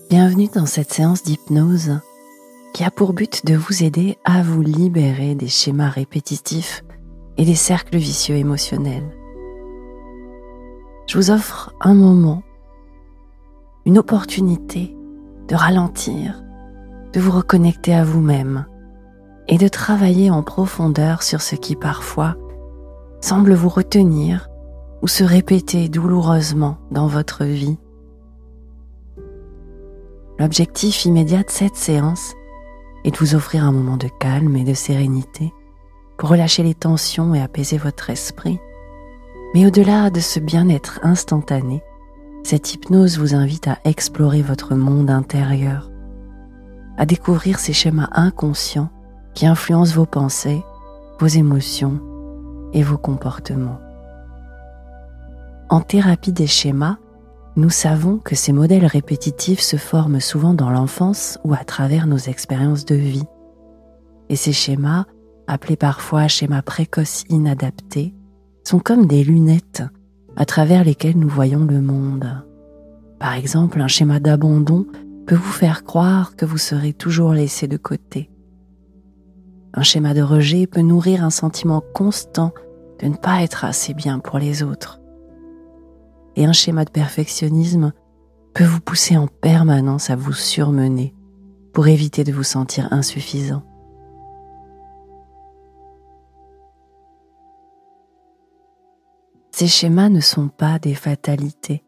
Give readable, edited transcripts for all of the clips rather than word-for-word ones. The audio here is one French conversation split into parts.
Bienvenue dans cette séance d'hypnose qui a pour but de vous aider à vous libérer des schémas répétitifs et des cercles vicieux émotionnels. Je vous offre un moment, une opportunité de ralentir, de vous reconnecter à vous-même et de travailler en profondeur sur ce qui parfois semble vous retenir ou se répéter douloureusement dans votre vie. L'objectif immédiat de cette séance est de vous offrir un moment de calme et de sérénité pour relâcher les tensions et apaiser votre esprit. Mais au-delà de ce bien-être instantané, cette hypnose vous invite à explorer votre monde intérieur, à découvrir ces schémas inconscients qui influencent vos pensées, vos émotions et vos comportements. En thérapie des schémas, nous savons que ces modèles répétitifs se forment souvent dans l'enfance ou à travers nos expériences de vie. Et ces schémas, appelés parfois schémas précoces inadaptés, sont comme des lunettes à travers lesquelles nous voyons le monde. Par exemple, un schéma d'abandon peut vous faire croire que vous serez toujours laissé de côté. Un schéma de rejet peut nourrir un sentiment constant de ne pas être assez bien pour les autres. Et un schéma de perfectionnisme peut vous pousser en permanence à vous surmener pour éviter de vous sentir insuffisant. Ces schémas ne sont pas des fatalités.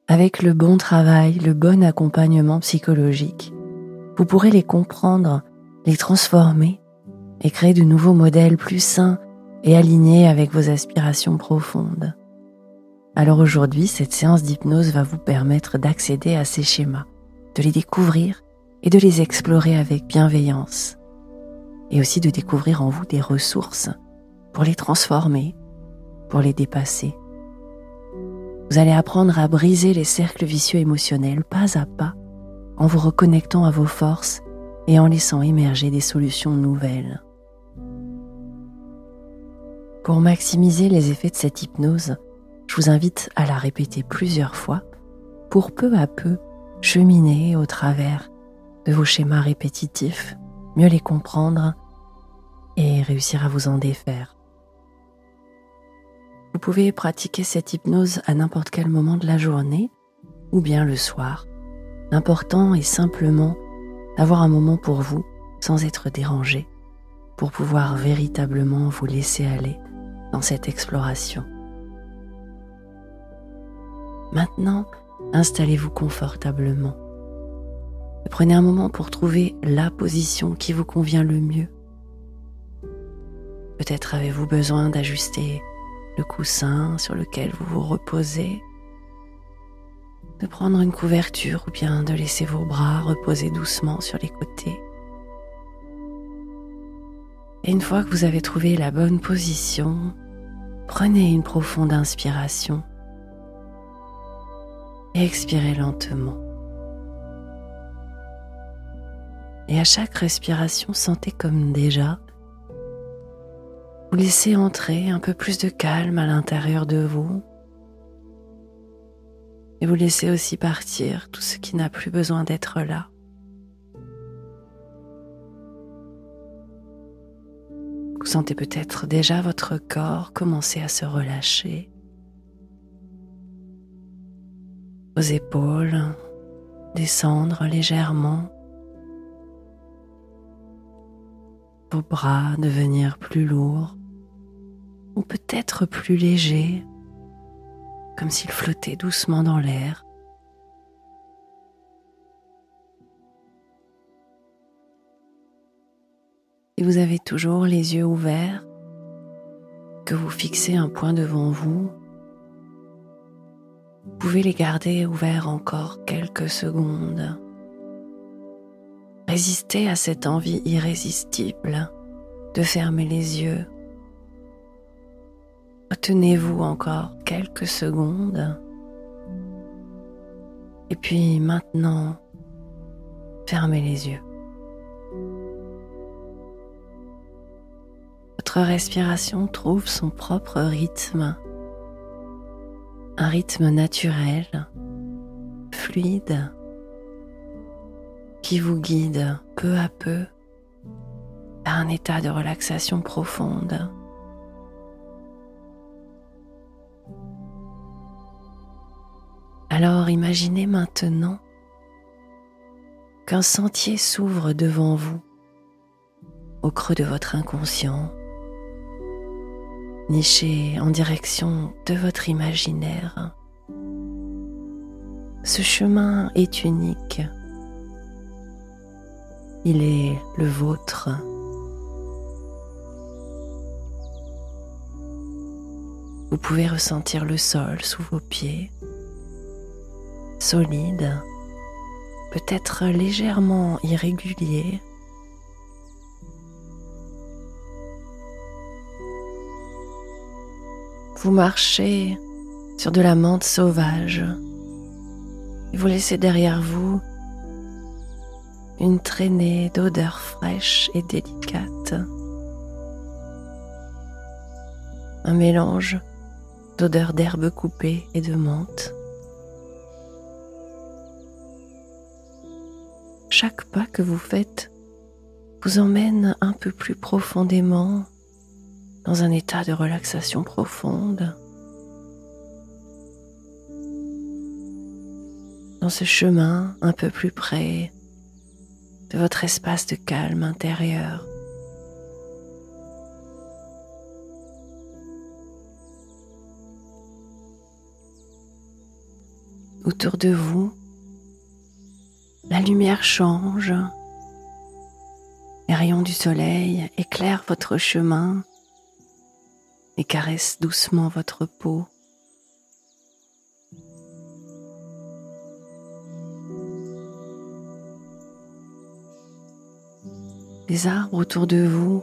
Avec le bon travail, le bon accompagnement psychologique, vous pourrez les comprendre, les transformer et créer de nouveaux modèles plus sains et alignés avec vos aspirations profondes. Alors aujourd'hui, cette séance d'hypnose va vous permettre d'accéder à ces schémas, de les découvrir et de les explorer avec bienveillance. Et aussi de découvrir en vous des ressources pour les transformer, pour les dépasser. Vous allez apprendre à briser les cercles vicieux émotionnels pas à pas, en vous reconnectant à vos forces et en laissant émerger des solutions nouvelles. Pour maximiser les effets de cette hypnose, je vous invite à la répéter plusieurs fois pour peu à peu cheminer au travers de vos schémas répétitifs, mieux les comprendre et réussir à vous en défaire. Vous pouvez pratiquer cette hypnose à n'importe quel moment de la journée ou bien le soir. L'important est simplement d'avoir un moment pour vous sans être dérangé pour pouvoir véritablement vous laisser aller dans cette exploration. Maintenant, installez-vous confortablement. Prenez un moment pour trouver la position qui vous convient le mieux. Peut-être avez-vous besoin d'ajuster le coussin sur lequel vous vous reposez, de prendre une couverture ou bien de laisser vos bras reposer doucement sur les côtés. Et une fois que vous avez trouvé la bonne position, prenez une profonde inspiration. Et expirez lentement. Et à chaque respiration, sentez comme déjà vous laissez entrer un peu plus de calme à l'intérieur de vous. Et vous laissez aussi partir tout ce qui n'a plus besoin d'être là. Vous sentez peut-être déjà votre corps commencer à se relâcher. Vos épaules descendre légèrement, vos bras devenir plus lourds ou peut-être plus légers, comme s'ils flottaient doucement dans l'air. Et vous avez toujours les yeux ouverts, que vous fixez un point devant vous. Vous pouvez les garder ouverts encore quelques secondes. Résistez à cette envie irrésistible de fermer les yeux. Retenez-vous encore quelques secondes. Et puis maintenant, fermez les yeux. Votre respiration trouve son propre rythme. Un rythme naturel, fluide qui vous guide peu à peu vers un état de relaxation profonde. Alors imaginez maintenant qu'un sentier s'ouvre devant vous, au creux de votre inconscient, niché en direction de votre imaginaire. Ce chemin est unique. Il est le vôtre. Vous pouvez ressentir le sol sous vos pieds, solide, peut-être légèrement irrégulier. Vous marchez sur de la menthe sauvage et vous laissez derrière vous une traînée d'odeurs fraîches et délicates. Un mélange d'odeurs d'herbes coupées et de menthe. Chaque pas que vous faites vous emmène un peu plus profondément dans un état de relaxation profonde. Dans ce chemin un peu plus près de votre espace de calme intérieur. Autour de vous, la lumière change. Les rayons du soleil éclairent votre chemin et caressent doucement votre peau. Les arbres autour de vous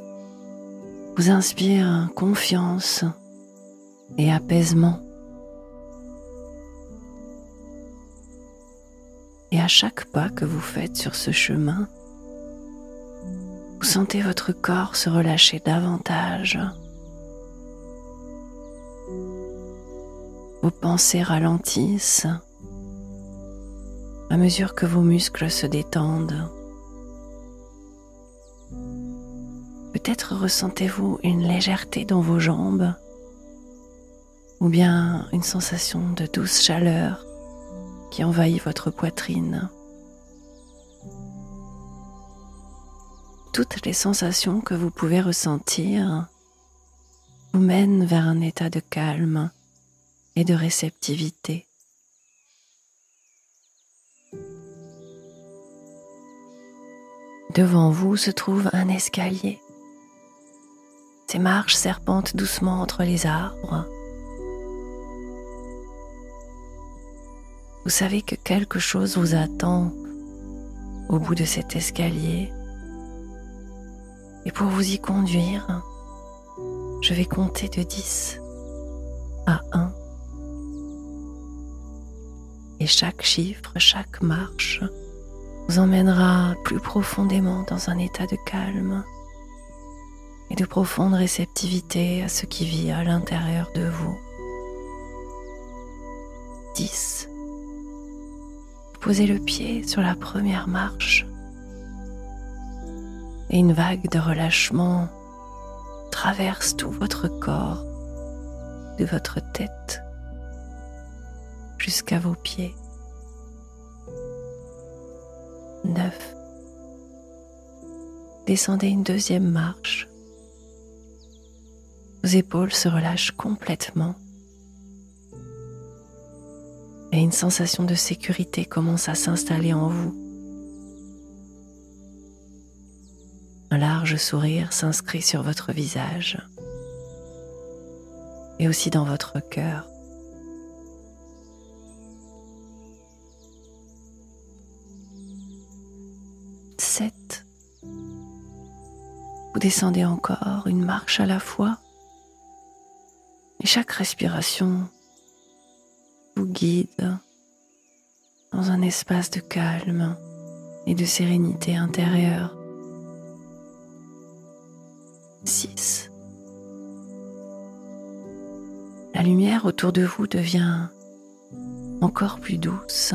vous inspirent confiance et apaisement. Et à chaque pas que vous faites sur ce chemin, vous sentez votre corps se relâcher davantage. Vos pensées ralentissent à mesure que vos muscles se détendent. Peut-être ressentez-vous une légèreté dans vos jambes ou bien une sensation de douce chaleur qui envahit votre poitrine. Toutes les sensations que vous pouvez ressentir vous mènent vers un état de calme et de réceptivité. Devant vous se trouve un escalier. Ces marches serpentent doucement entre les arbres. Vous savez que quelque chose vous attend au bout de cet escalier. Et pour vous y conduire, je vais compter de 10 à 1. Et chaque chiffre, chaque marche vous emmènera plus profondément dans un état de calme et de profonde réceptivité à ce qui vit à l'intérieur de vous. 10. Posez le pied sur la première marche et une vague de relâchement traverse tout votre corps, de votre tête jusqu'à vos pieds. 9. Descendez une deuxième marche. Vos épaules se relâchent complètement et une sensation de sécurité commence à s'installer en vous. Un large sourire s'inscrit sur votre visage et aussi dans votre cœur. 7. Vous descendez encore une marche à la fois et chaque respiration vous guide dans un espace de calme et de sérénité intérieure. 6. La lumière autour de vous devient encore plus douce,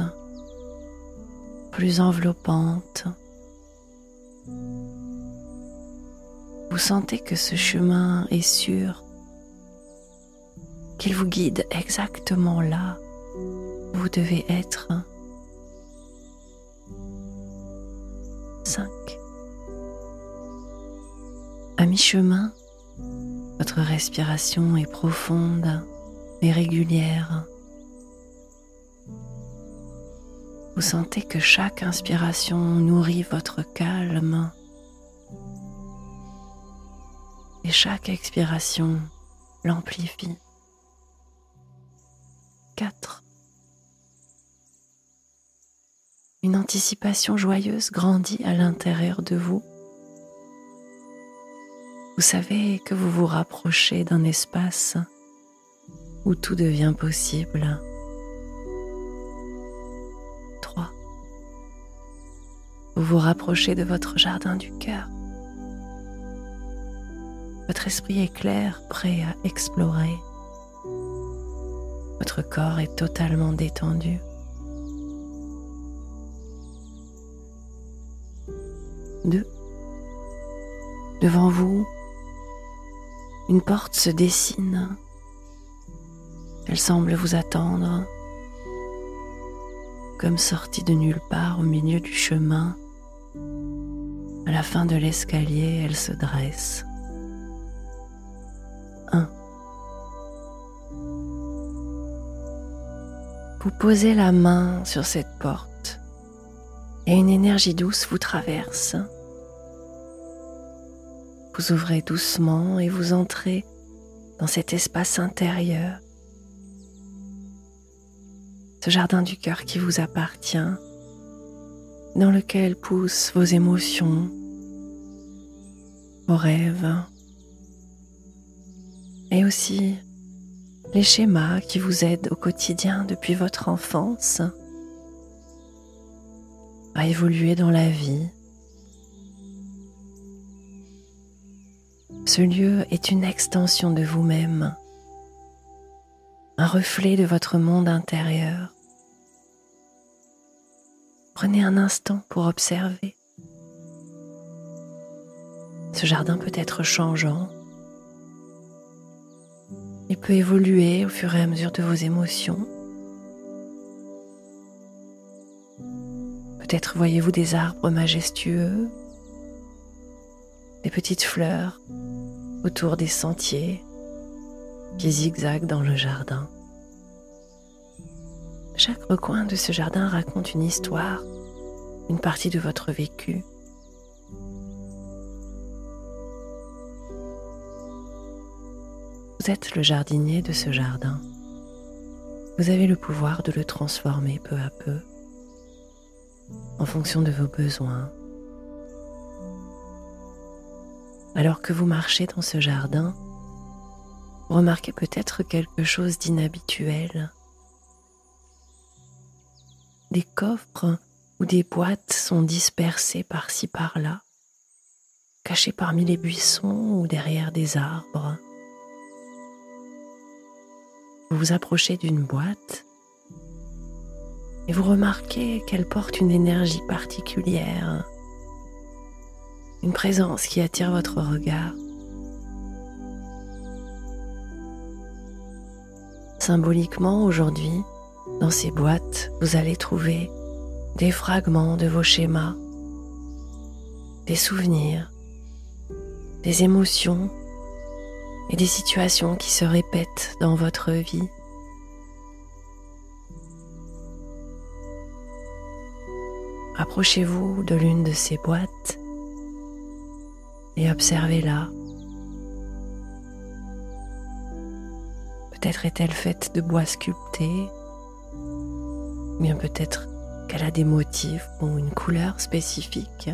plus enveloppante, Vous sentez que ce chemin est sûr, qu'il vous guide exactement là où vous devez être. 5. À mi-chemin, votre respiration est profonde et régulière. Vous sentez que chaque inspiration nourrit votre calme et chaque expiration l'amplifie. 4. Une anticipation joyeuse grandit à l'intérieur de vous. Vous savez que vous vous rapprochez d'un espace où tout devient possible. 3. Vous vous rapprochez de votre jardin du cœur. Votre esprit est clair, prêt à explorer. Votre corps est totalement détendu. 2. Devant vous, une porte se dessine. Elle semble vous attendre. Comme sortie de nulle part au milieu du chemin, à la fin de l'escalier, elle se dresse. 1. Vous posez la main sur cette porte et une énergie douce vous traverse. Vous ouvrez doucement et vous entrez dans cet espace intérieur, ce jardin du cœur qui vous appartient, dans lequel poussent vos émotions, vos rêves, et aussi les schémas qui vous aident au quotidien depuis votre enfance à évoluer dans la vie. Ce lieu est une extension de vous-même, un reflet de votre monde intérieur. Prenez un instant pour observer. Ce jardin peut être changeant. Il peut évoluer au fur et à mesure de vos émotions. Peut-être voyez-vous des arbres majestueux, des petites fleurs autour des sentiers qui zigzaguent dans le jardin. Chaque recoin de ce jardin raconte une histoire, une partie de votre vécu. Vous êtes le jardinier de ce jardin. Vous avez le pouvoir de le transformer peu à peu, en fonction de vos besoins. Alors que vous marchez dans ce jardin, vous remarquez peut-être quelque chose d'inhabituel. Des coffres ou des boîtes sont dispersés par-ci par-là, cachés parmi les buissons ou derrière des arbres. Vous vous approchez d'une boîte et vous remarquez qu'elle porte une énergie particulière, une présence qui attire votre regard. Symboliquement, aujourd'hui, dans ces boîtes, vous allez trouver des fragments de vos schémas, des souvenirs, des émotions et des situations qui se répètent dans votre vie. Approchez-vous de l'une de ces boîtes et observez-la. Peut-être est-elle faite de bois sculpté, ou bien peut-être qu'elle a des motifs ou une couleur spécifique.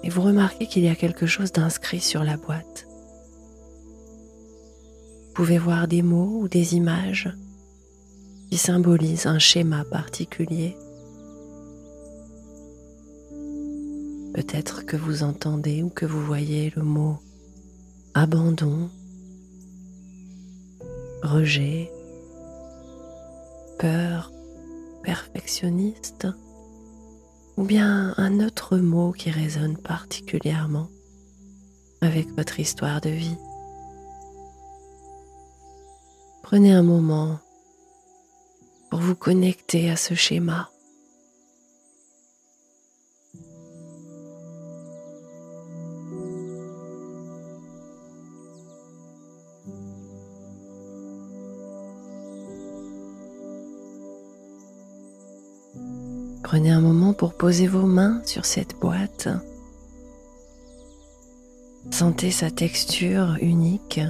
Et vous remarquez qu'il y a quelque chose d'inscrit sur la boîte. Vous pouvez voir des mots ou des images qui symbolisent un schéma particulier. Peut-être que vous entendez ou que vous voyez le mot abandon, rejet, peur, perfectionniste, ou bien un autre mot qui résonne particulièrement avec votre histoire de vie. Prenez un moment pour vous connecter à ce schéma. Prenez un moment pour poser vos mains sur cette boîte. Sentez sa texture unique.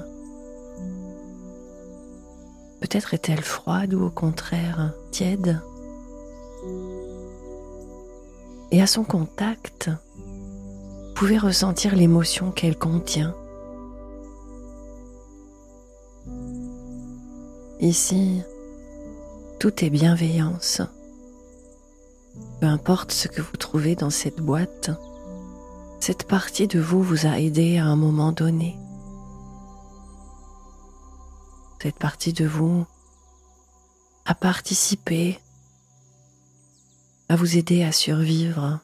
Peut-être est-elle froide ou au contraire tiède. Et à son contact, vous pouvez ressentir l'émotion qu'elle contient. Ici, tout est bienveillance. Peu importe ce que vous trouvez dans cette boîte, cette partie de vous vous a aidé à un moment donné. Cette partie de vous a participé à vous aider à survivre.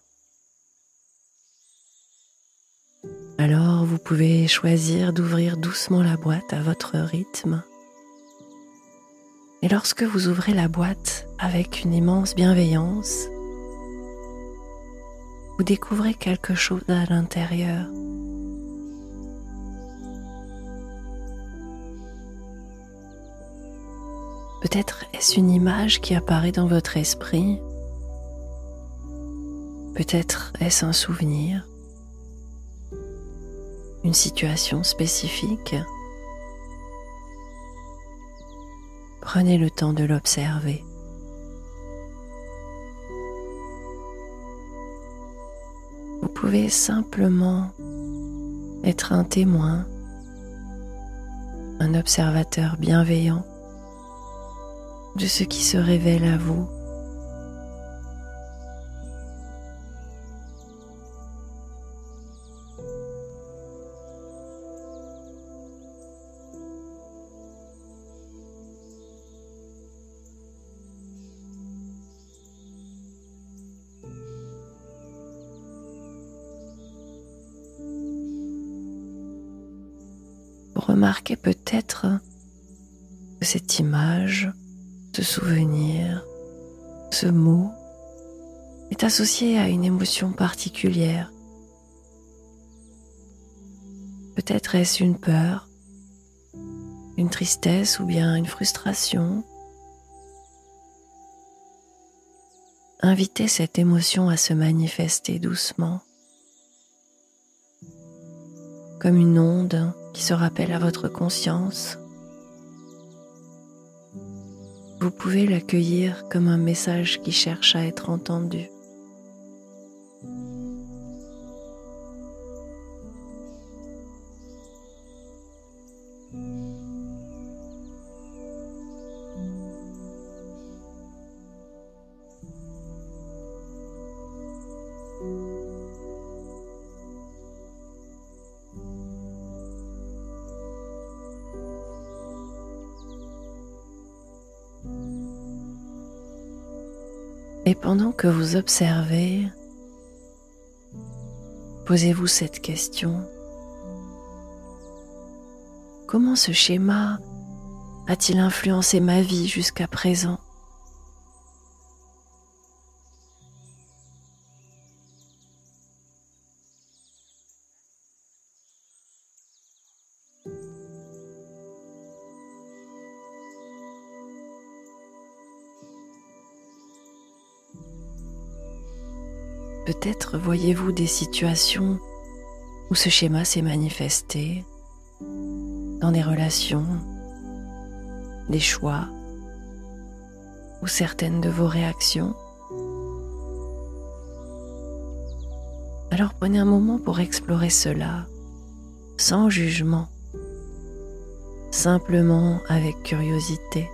Alors vous pouvez choisir d'ouvrir doucement la boîte à votre rythme. Et lorsque vous ouvrez la boîte avec une immense bienveillance, vous découvrez quelque chose à l'intérieur. Peut-être est-ce une image qui apparaît dans votre esprit. Peut-être est-ce un souvenir, une situation spécifique. Prenez le temps de l'observer. Vous pouvez simplement être un témoin, un observateur bienveillant de ce qui se révèle à vous. Vous remarquez peut-être que cette image, ce souvenir, ce mot est associé à une émotion particulière. Peut-être est-ce une peur, une tristesse ou bien une frustration. Invitez cette émotion à se manifester doucement, comme une onde qui se rappelle à votre conscience. Vous pouvez l'accueillir comme un message qui cherche à être entendu. Et pendant que vous observez, posez-vous cette question. Comment ce schéma a-t-il influencé ma vie jusqu'à présent ? Peut-être voyez-vous des situations où ce schéma s'est manifesté, dans des relations, des choix ou certaines de vos réactions. Alors prenez un moment pour explorer cela, sans jugement, simplement avec curiosité.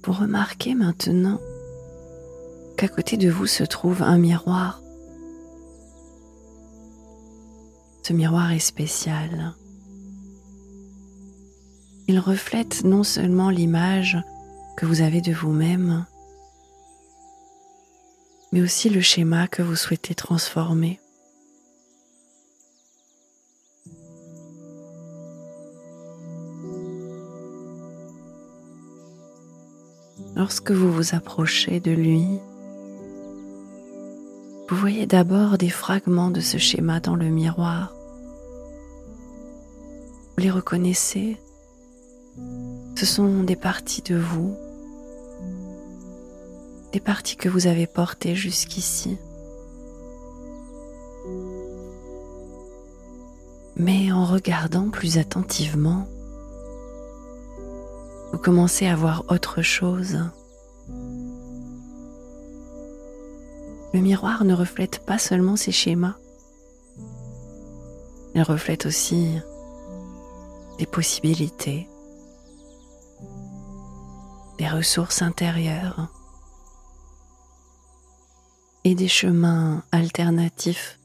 Vous remarquez maintenant qu'à côté de vous se trouve un miroir. Ce miroir est spécial. Il reflète non seulement l'image que vous avez de vous-même, mais aussi le schéma que vous souhaitez transformer. Lorsque vous vous approchez de lui, vous voyez d'abord des fragments de ce schéma dans le miroir. Vous les reconnaissez? Ce sont des parties de vous, des parties que vous avez portées jusqu'ici. Mais en regardant plus attentivement, vous commencez à voir autre chose. Le miroir ne reflète pas seulement ces schémas, il reflète aussi des possibilités, des ressources intérieures et des chemins alternatifs.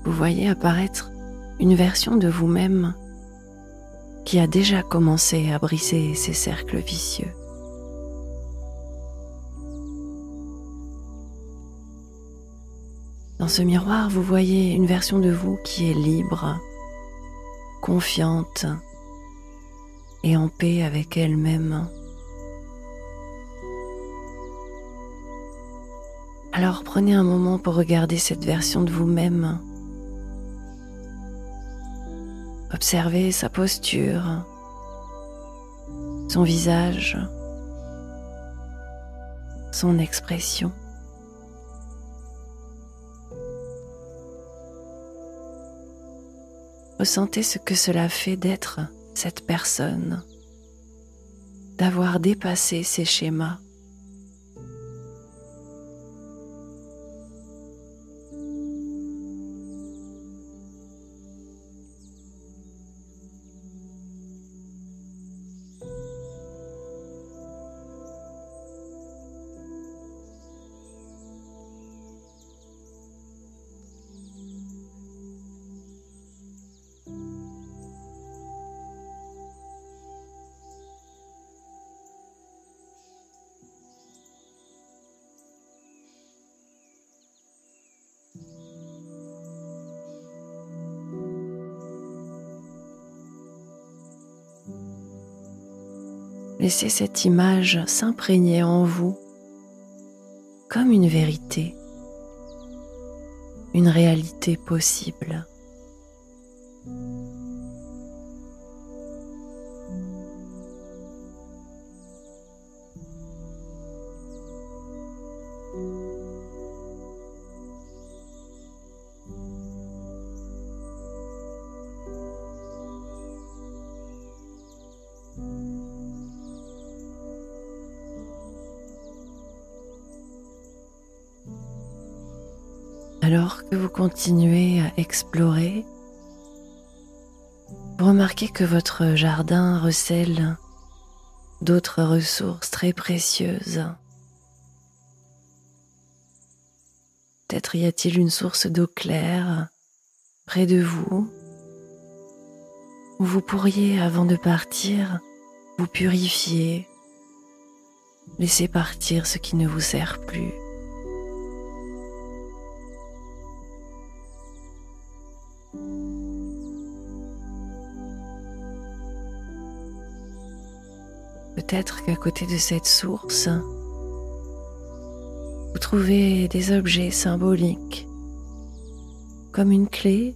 Vous voyez apparaître une version de vous-même qui a déjà commencé à briser ces cercles vicieux. Dans ce miroir, vous voyez une version de vous qui est libre, confiante et en paix avec elle-même. Alors prenez un moment pour regarder cette version de vous-même. Observez sa posture, son visage, son expression. Ressentez ce que cela fait d'être cette personne, d'avoir dépassé ces schémas. Laissez cette image s'imprégner en vous comme une vérité, une réalité possible. Alors que vous continuez à explorer, vous remarquez que votre jardin recèle d'autres ressources très précieuses. Peut-être y a-t-il une source d'eau claire près de vous, où vous pourriez, avant de partir, vous purifier, laisser partir ce qui ne vous sert plus. Peut-être qu'à côté de cette source, vous trouvez des objets symboliques, comme une clé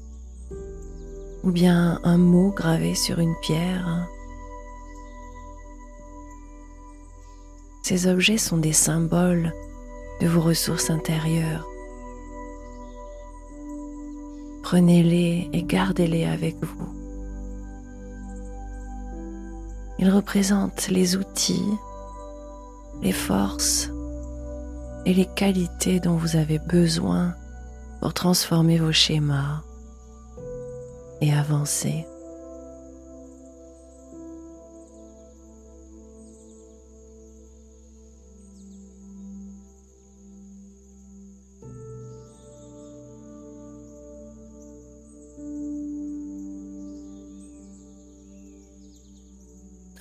ou bien un mot gravé sur une pierre. Ces objets sont des symboles de vos ressources intérieures. Prenez-les et gardez-les avec vous. Ils représentent les outils, les forces et les qualités dont vous avez besoin pour transformer vos schémas et avancer.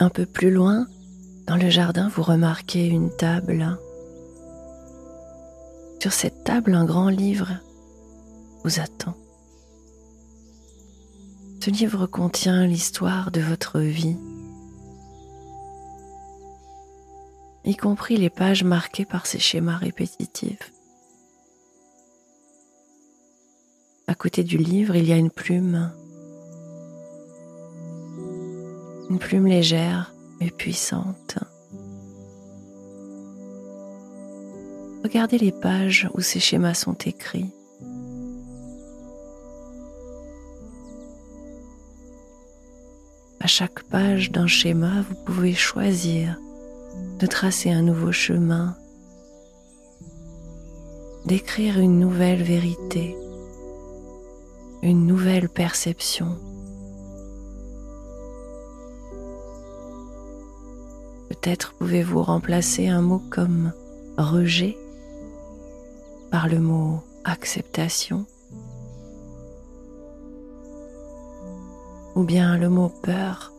Un peu plus loin, dans le jardin, vous remarquez une table. Sur cette table, un grand livre vous attend. Ce livre contient l'histoire de votre vie, y compris les pages marquées par ces schémas répétitifs. À côté du livre, il y a une plume légère mais puissante. Regardez les pages où ces schémas sont écrits. À chaque page d'un schéma, vous pouvez choisir de tracer un nouveau chemin, d'écrire une nouvelle vérité, une nouvelle perception. Peut-être pouvez-vous remplacer un mot comme rejet par le mot acceptation, ou bien le mot peur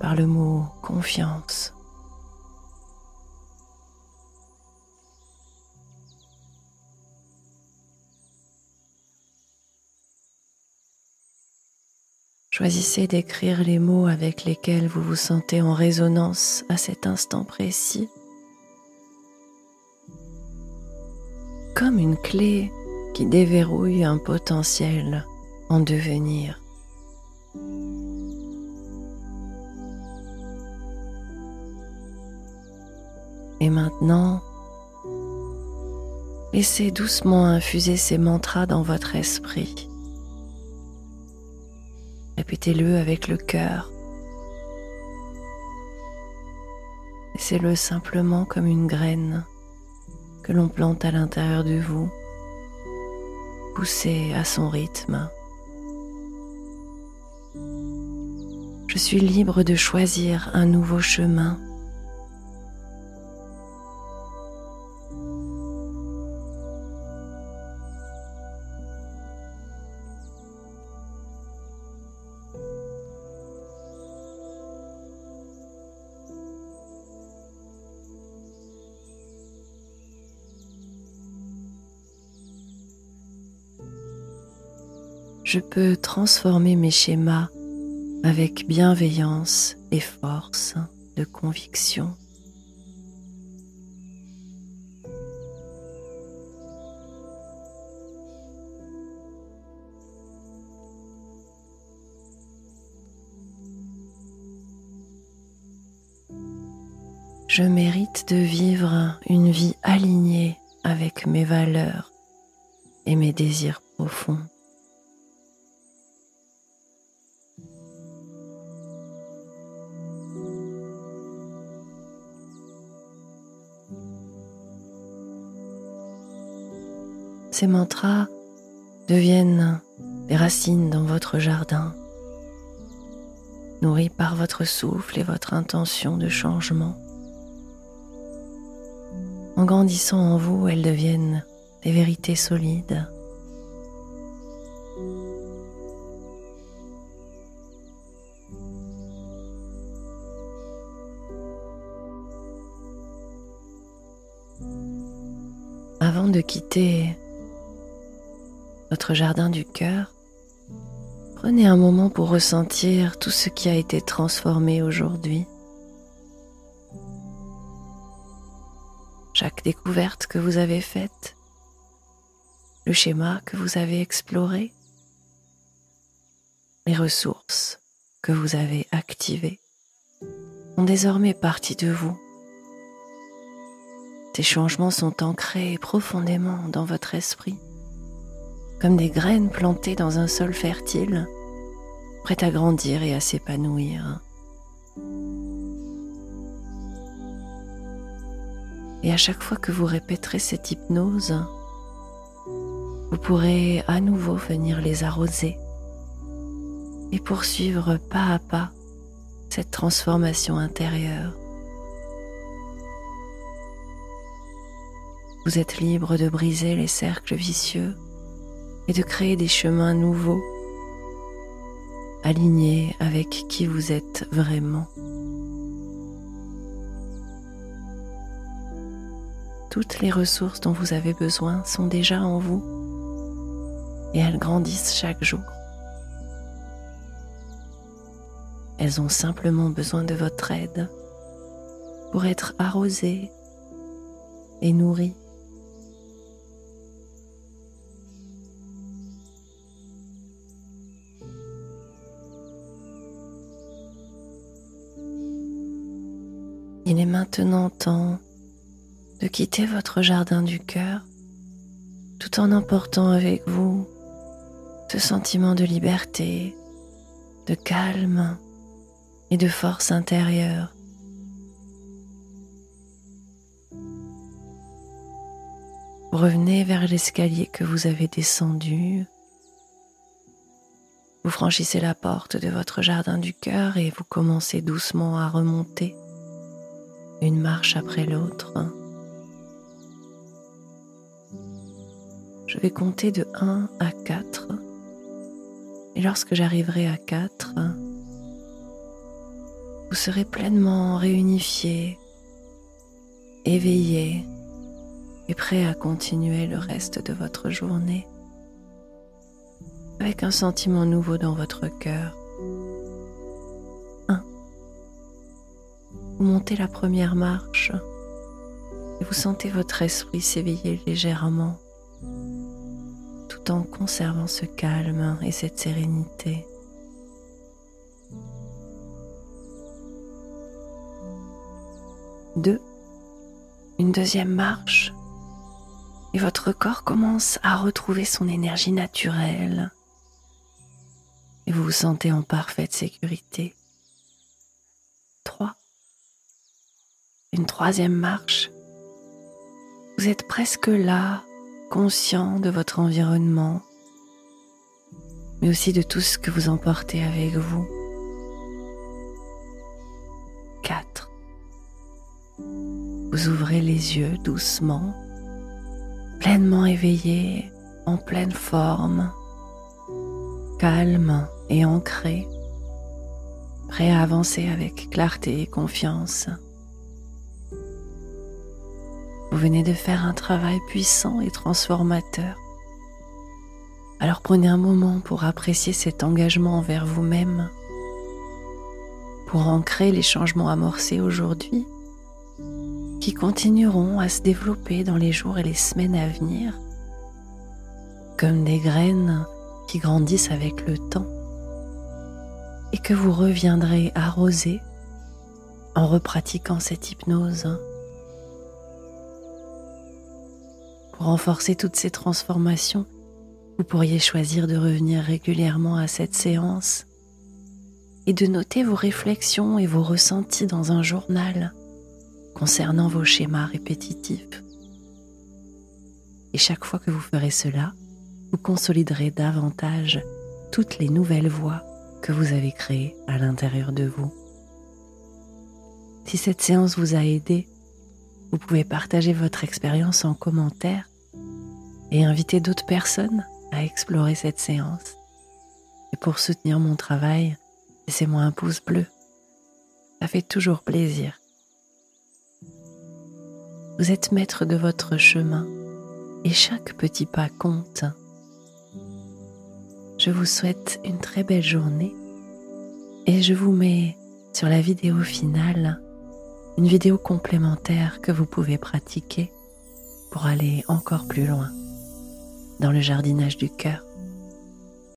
par le mot confiance. Choisissez d'écrire les mots avec lesquels vous vous sentez en résonance à cet instant précis, comme une clé qui déverrouille un potentiel en devenir. Et maintenant, laissez doucement infuser ces mantras dans votre esprit. Répétez-le avec le cœur. Laissez-le simplement comme une graine que l'on plante à l'intérieur de vous. Poussez à son rythme. Je suis libre de choisir un nouveau chemin. Je peux transformer mes schémas avec bienveillance et force de conviction. Je mérite de vivre une vie alignée avec mes valeurs et mes désirs profonds. Ces mantras deviennent des racines dans votre jardin, nourris par votre souffle et votre intention de changement. En grandissant en vous, elles deviennent des vérités solides. Avant de quitter votre jardin du cœur, prenez un moment pour ressentir tout ce qui a été transformé aujourd'hui. Chaque découverte que vous avez faite, le schéma que vous avez exploré, les ressources que vous avez activées font désormais partie de vous. Ces changements sont ancrés profondément dans votre esprit. comme des graines plantées dans un sol fertile, prêtes à grandir et à s'épanouir. Et à chaque fois que vous répéterez cette hypnose, vous pourrez à nouveau venir les arroser et poursuivre pas à pas cette transformation intérieure. Vous êtes libre de briser les cercles vicieux et de créer des chemins nouveaux, alignés avec qui vous êtes vraiment. Toutes les ressources dont vous avez besoin sont déjà en vous et elles grandissent chaque jour. Elles ont simplement besoin de votre aide pour être arrosées et nourries. Il est maintenant temps de quitter votre jardin du cœur tout en emportant avec vous ce sentiment de liberté, de calme et de force intérieure. Revenez vers l'escalier que vous avez descendu. Vous franchissez la porte de votre jardin du cœur et vous commencez doucement à remonter, une marche après l'autre. Je vais compter de 1 à 4. Et lorsque j'arriverai à 4, vous serez pleinement réunifié, éveillé et prêt à continuer le reste de votre journée avec un sentiment nouveau dans votre cœur. 1. Vous montez la première marche et vous sentez votre esprit s'éveiller légèrement tout en conservant ce calme et cette sérénité. 2. Une deuxième marche et votre corps commence à retrouver son énergie naturelle et vous vous sentez en parfaite sécurité. 3. Une troisième marche. Vous êtes presque là, conscient de votre environnement, mais aussi de tout ce que vous emportez avec vous. 4. Vous ouvrez les yeux doucement, pleinement éveillé, en pleine forme, calme et ancré, prêt à avancer avec clarté et confiance. Vous venez de faire un travail puissant et transformateur. Alors prenez un moment pour apprécier cet engagement envers vous-même, pour ancrer les changements amorcés aujourd'hui, qui continueront à se développer dans les jours et les semaines à venir, comme des graines qui grandissent avec le temps et que vous reviendrez arroser en repratiquant cette hypnose. Pour renforcer toutes ces transformations, vous pourriez choisir de revenir régulièrement à cette séance et de noter vos réflexions et vos ressentis dans un journal concernant vos schémas répétitifs. Et chaque fois que vous ferez cela, vous consoliderez davantage toutes les nouvelles voies que vous avez créées à l'intérieur de vous. Si cette séance vous a aidé, vous pouvez partager votre expérience en commentaire et inviter d'autres personnes à explorer cette séance. Et pour soutenir mon travail, laissez-moi un pouce bleu. Ça fait toujours plaisir. Vous êtes maître de votre chemin et chaque petit pas compte. Je vous souhaite une très belle journée et je vous mets sur la vidéo finale une vidéo complémentaire que vous pouvez pratiquer pour aller encore plus loin dans le jardinage du cœur.